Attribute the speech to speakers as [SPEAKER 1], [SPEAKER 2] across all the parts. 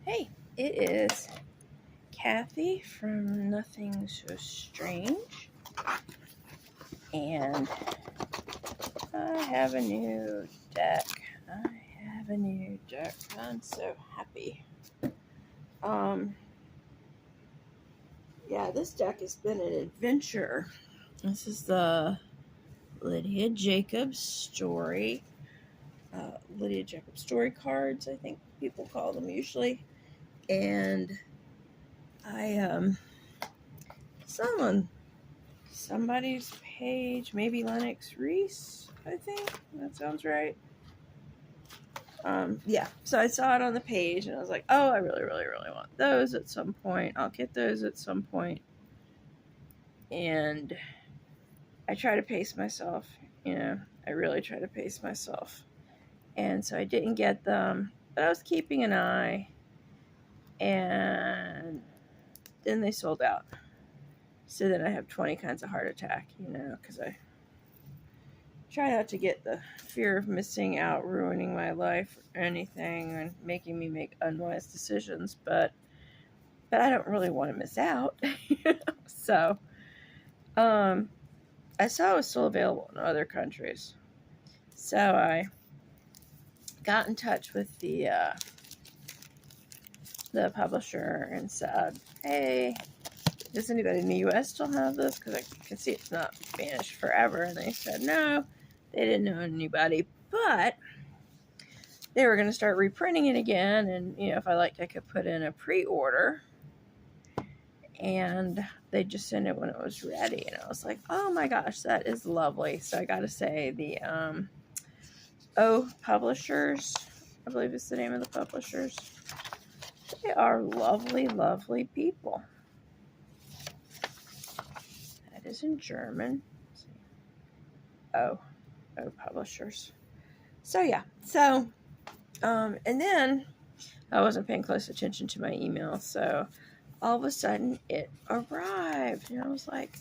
[SPEAKER 1] Hey, it is Kathy from Nothing So Strange, and I have a new deck. I'm so happy. Yeah, this deck has been an adventure. This is the Lydia Jacob Story. Lydia Jacob Story cards, I think people call them usually. And I saw them on somebody's page, maybe Lennox Reese, I think. That sounds right. Yeah, so I saw it on the page and I was like, oh, I really, really, really want those at some point. I'll get those at some point. And I try to pace myself, I really try to pace myself. And so I didn't get them, but I was keeping an eye. And then they sold out. So then I have 20 kinds of heart attack, because I try not to get the fear of missing out, ruining my life or anything, and making me make unwise decisions. But I don't really want to miss out. So, I saw it was still available in other countries. So I got in touch with the publisher and said, hey, does anybody in the U.S. still have this? Because I can see it's not vanished forever. And they said no, they didn't know anybody, but they were going to start reprinting it again. And, if I liked, I could put in a pre-order. And they just sent it when it was ready. And I was like, oh my gosh, that is lovely. So I got to say, the O Publishers, I believe is the name of the publishers. They are lovely, lovely people. That is in German. O Publishers. So yeah, and then I wasn't paying close attention to my email, so all of a sudden it arrived, and I was like,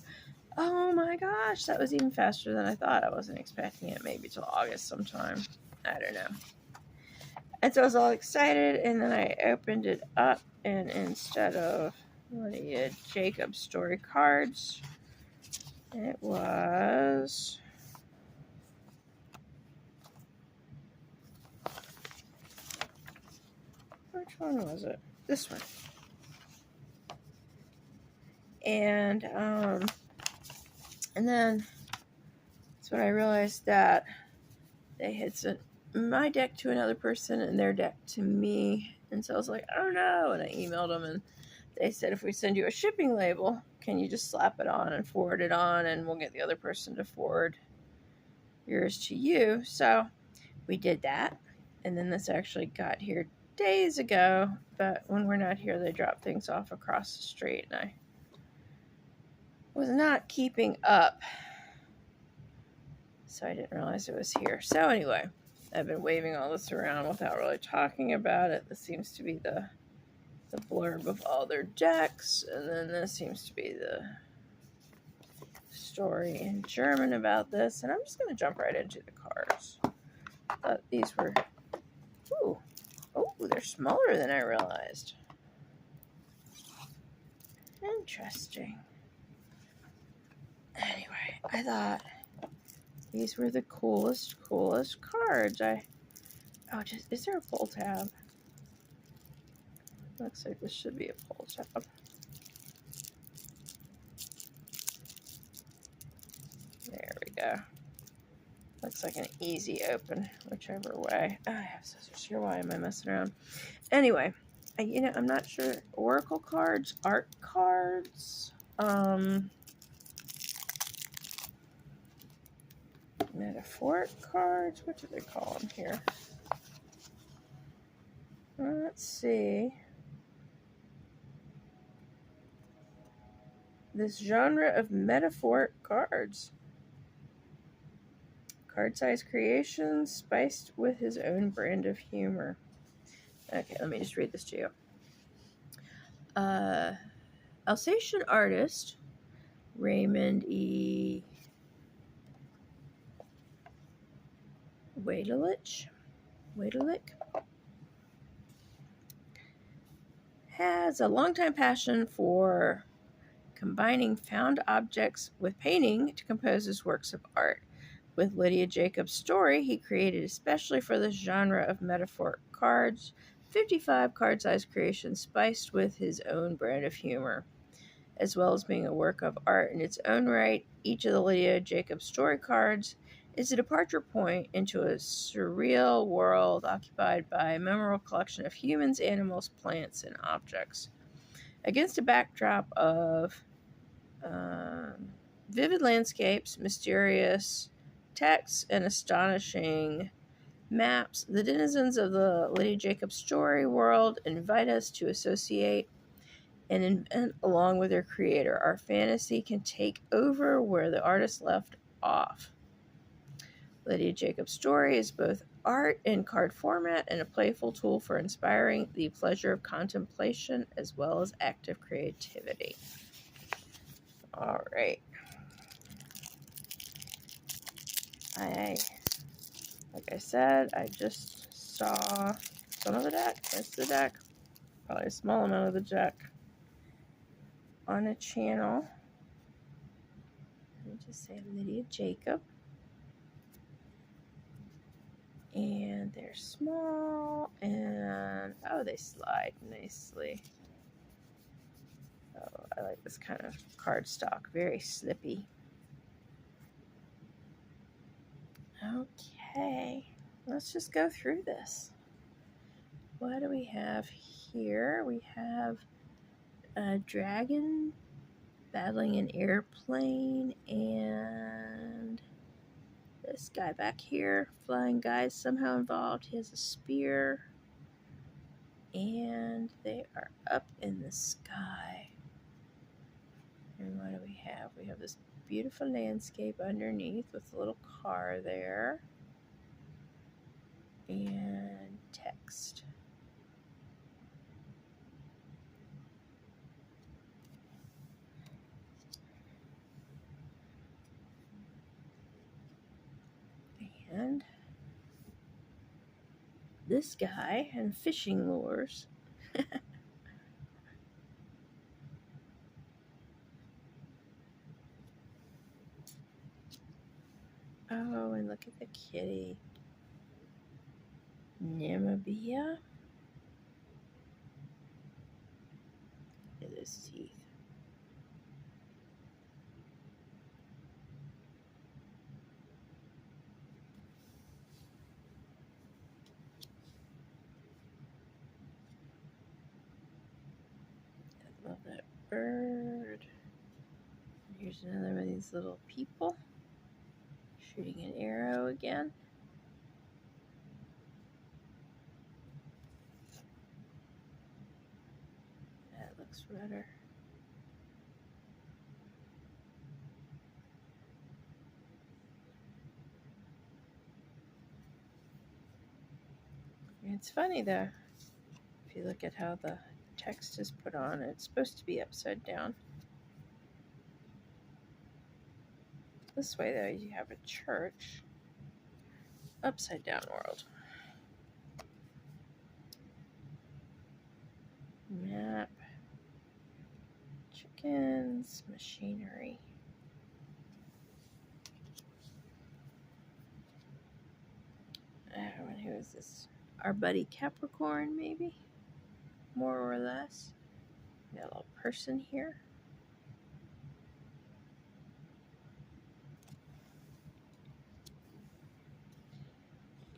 [SPEAKER 1] oh my gosh, that was even faster than I thought. I wasn't expecting it maybe till August sometime. I don't know. And so I was all excited, and then I opened it up, and instead of Lydia Jacob Story cards, it was... which one was it? This one. And then that's when I realized that they had sent my deck to another person and their deck to me. And so I was like, oh no. And I emailed them, and they said, if we send you a shipping label, can you just slap it on and forward it on, and we'll get the other person to forward yours to you. So we did that. And then this actually got here days ago, but when we're not here, they drop things off across the street, and I was not keeping up, so I didn't realize it was here. So anyway, I've been waving all this around without really talking about it. This seems to be the blurb of all their decks, and then this seems to be the story in German about this, and I'm just going to jump right into the cards. I thought these were... ooh, they're smaller than I realized. Interesting. Anyway, I thought these were the coolest cards. Is there a pull tab? Looks like this should be a pull tab. There we go. Looks like an easy open, whichever way. Oh, I have scissors here. Why am I messing around? Anyway, I'm not sure. Oracle cards, art cards, metaphoric cards. What do they call them here? Let's see. This genre of metaphoric cards. Card size creations spiced with his own brand of humor. Okay, let me just read this to you. Alsatian artist Raymond E. Weydelich has a longtime passion for combining found objects with painting to compose his works of art. With Lydia Jacob Story, he created especially for this genre of metaphoric cards, 55 card-sized creations spiced with his own brand of humor. As well as being a work of art in its own right, each of the Lydia Jacob Story cards is a departure point into a surreal world occupied by a memorable collection of humans, animals, plants, and objects. Against a backdrop of vivid landscapes, mysterious texts, and astonishing maps, the denizens of the Lydia Jacob Story world invite us to associate and invent along with their creator. Our fantasy can take over where the artist left off. Lydia Jacob Story is both art in card format and a playful tool for inspiring the pleasure of contemplation as well as active creativity. All right. Like I said, I just saw some of the deck, most of the deck, probably a small amount of the deck on a channel. Let me just say Lydia Jacob. And they're small, and oh, they slide nicely. Oh, I like this kind of cardstock, very slippy. Okay, let's just go through this. What do we have here? We have a dragon battling an airplane, and this guy back here, flying guy, is somehow involved. He has a spear, and they are up in the sky. And what do we have? We have this beautiful landscape underneath with a little car there, and text. And this guy and fishing lures. Oh, and look at the kitty. Namibia. Look at his teeth. I love that bird. Here's another of these little people shooting an arrow again. That looks redder. It's funny though, if you look at how the text is put on, it's supposed to be upside down. This way though, you have a church, upside down world. Map, chickens, machinery. And who is this? Our buddy Capricorn, maybe? More or less. Got a little person here.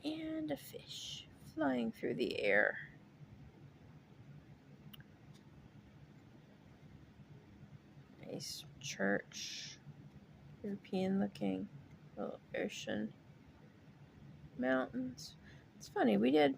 [SPEAKER 1] And a fish flying through the air. Nice church. European looking. Little ocean. Mountains. It's funny, we did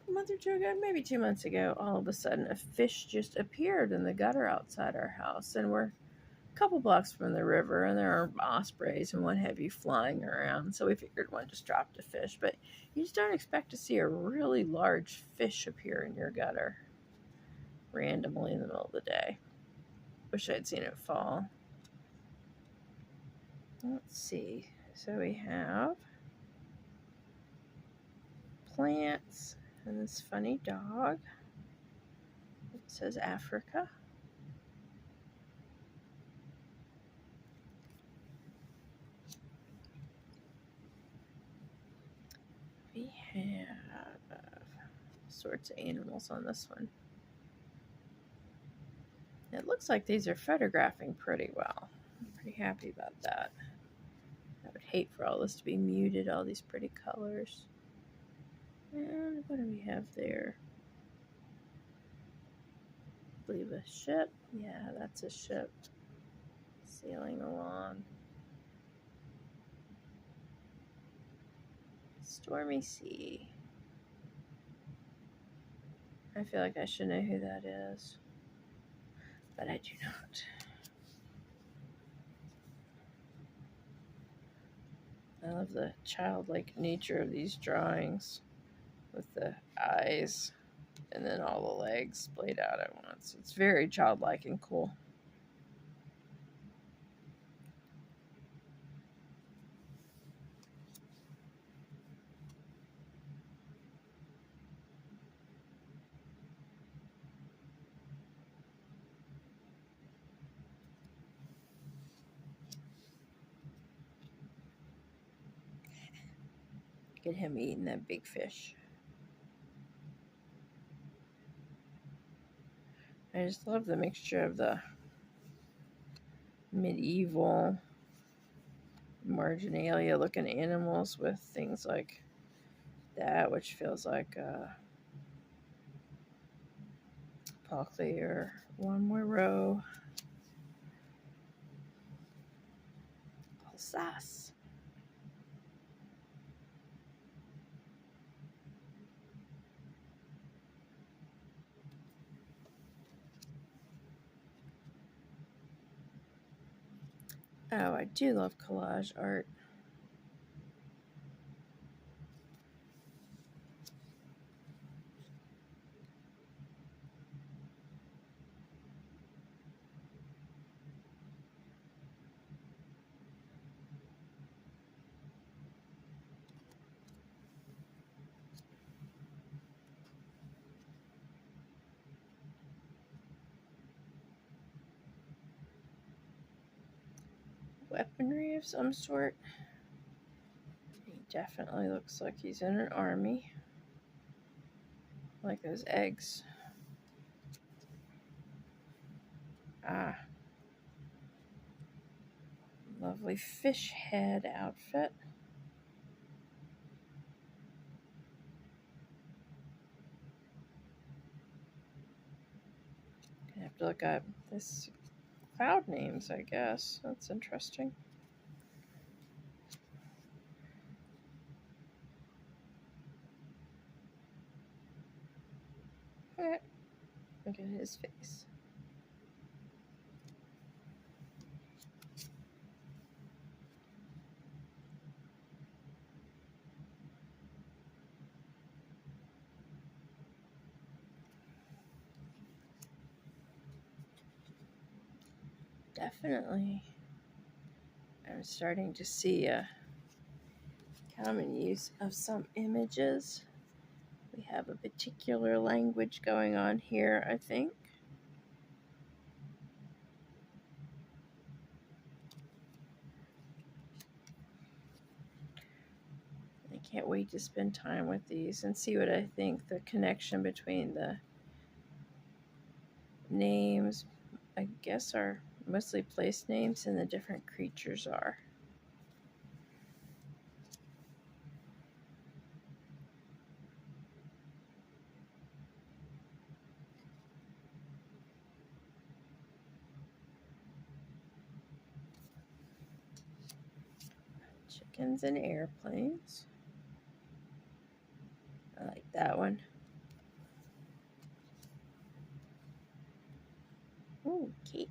[SPEAKER 1] a month or two ago, maybe 2 months ago, all of a sudden a fish just appeared in the gutter outside our house, and we're a couple blocks from the river, and there are ospreys and what have you flying around, so we figured one just dropped a fish, but you just don't expect to see a really large fish appear in your gutter randomly in the middle of the day. Wish I'd seen it fall. Let's see. So we have plants, And this funny dog. It says Africa. We have sorts of animals on this one. It looks like these are photographing pretty well. I'm pretty happy about that. I would hate for all this to be muted, all these pretty colors. And what do we have there? I believe a ship. Yeah, that's a ship sailing along. Stormy sea. I feel like I should know who that is, but I do not. I love the childlike nature of these drawings with the eyes and then all the legs splayed out at once. It's very childlike and cool. Get him eating that big fish. I just love the mixture of the medieval marginalia looking animals with things like that, which feels like Paul Clear, One More Row, Alsace. Oh, I do love collage art. Weaponry of some sort. He definitely looks like he's in an army. Like those eggs. Ah. Lovely fish head outfit. Gonna have to look up this cloud names, I guess. That's interesting. Look at his face. Definitely. I'm starting to see a common use of some images. We have a particular language going on here, I think. I can't wait to spend time with these and see what I think the connection between the names, I guess, are mostly place names, and the different creatures are. Chickens and airplanes. I like that one. Ooh, cake.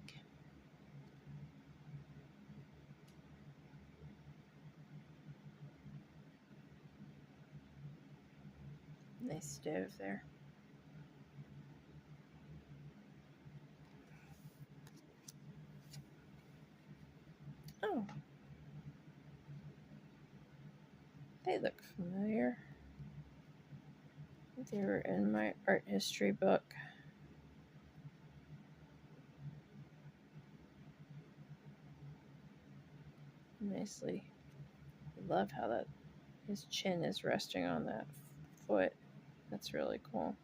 [SPEAKER 1] Nice stove there. Oh. They look familiar. They were in my art history book. Nicely. I love how that his chin is resting on that foot. That's really cool.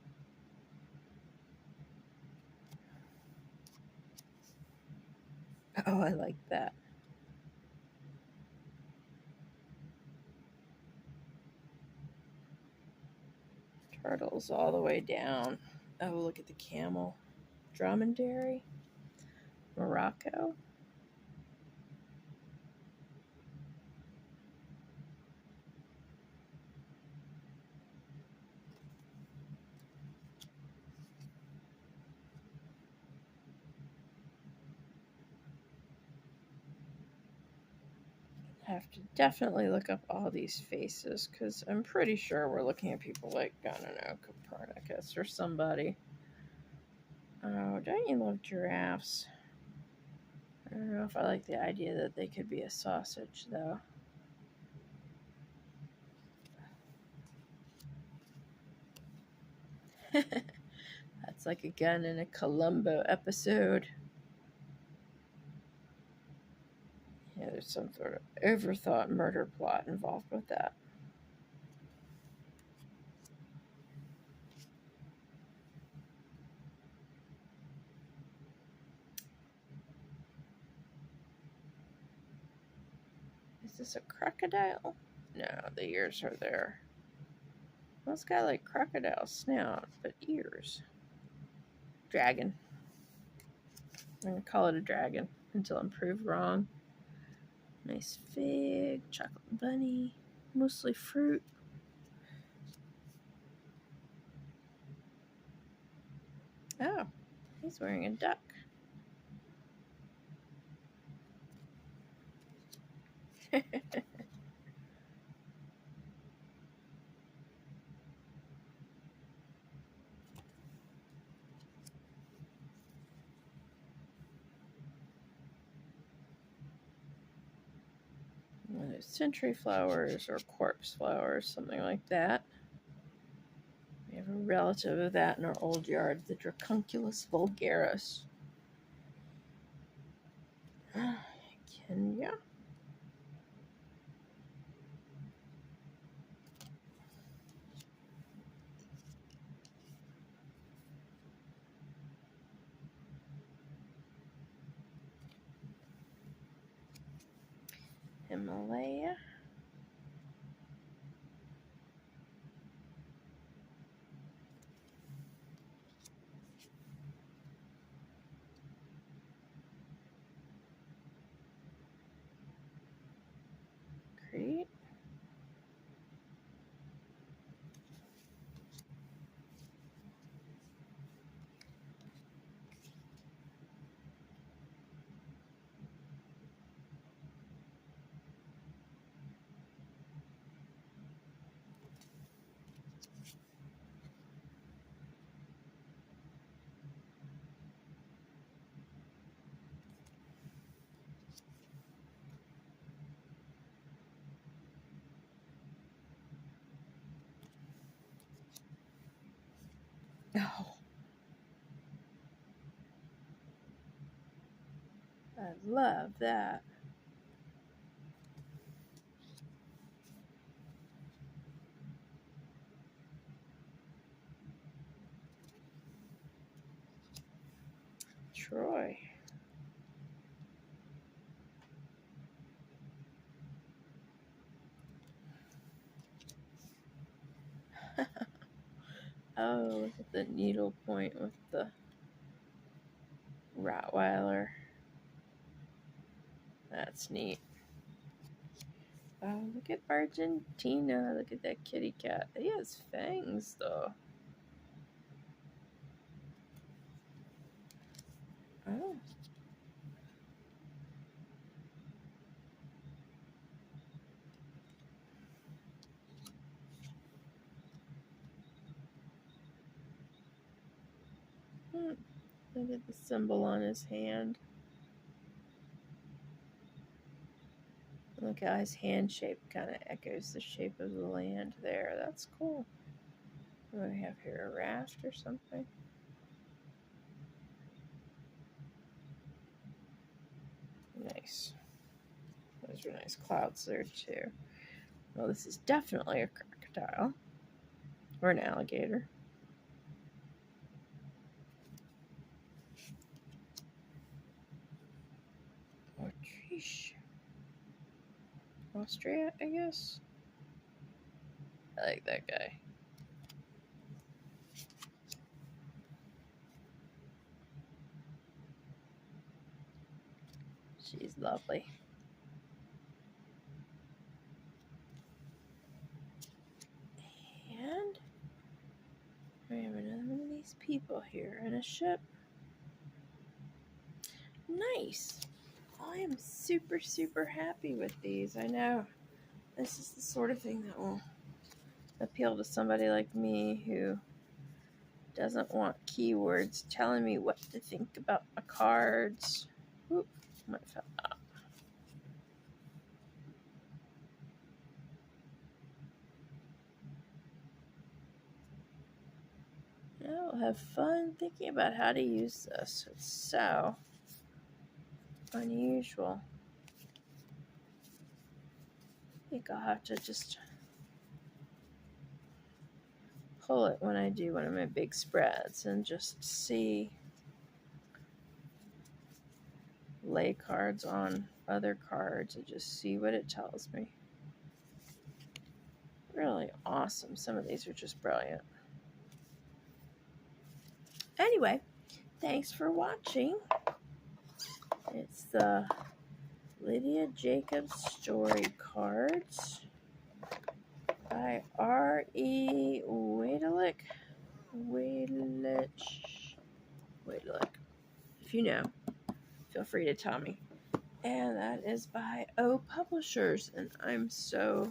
[SPEAKER 1] Oh, I like that. Turtles all the way down. Oh, look at the camel. Dromedary. Morocco. I have to definitely look up all these faces because I'm pretty sure we're looking at people like, I don't know, Copernicus or somebody. Oh, don't you love giraffes? I don't know if I like the idea that they could be a sausage, though. That's like a gun in a Columbo episode. Yeah, there's some sort of overthought murder plot involved with that. Is this a crocodile? No, the ears are there. Well, it's got like crocodile snout, but ears. Dragon. I'm gonna call it a dragon until I'm proved wrong. Nice fig, chocolate bunny, mostly fruit. Oh, he's wearing a duck. Century flowers or corpse flowers, something like that. We have a relative of that in our old yard, the Dracunculus vulgaris. Kenya. Himalaya. Crete. Oh, I love that. Troy. Oh, look at the needle point with the Rottweiler. That's neat. Oh, look at Argentina. Look at that kitty cat. He has fangs, though. Oh. Look at the symbol on his hand. Look how his hand shape kind of echoes the shape of the land there. That's cool. What do we have here? A raft or something? Nice. Those are nice clouds there too. Well, this is definitely a crocodile. Or an alligator. Autriche. Austria, I guess. I like that guy. She's lovely. And we have another one of these people here in a ship. Nice. I am super, super happy with these. I know this is the sort of thing that will appeal to somebody like me who doesn't want keywords telling me what to think about my cards. Oop, might have fell out. I'll have fun thinking about how to use this. It's so unusual. I think I'll have to just pull it when I do one of my big spreads and just see, lay cards on other cards and just see what it tells me. Really awesome. Some of these are just brilliant. Anyway, thanks for watching. It's the Lydia Jacob Story cards by R.E. Weydelich. Weydelich. If you know, feel free to tell me. And that is by O Publishers, and I'm so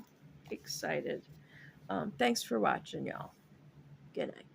[SPEAKER 1] excited. Thanks for watching, y'all. Good night.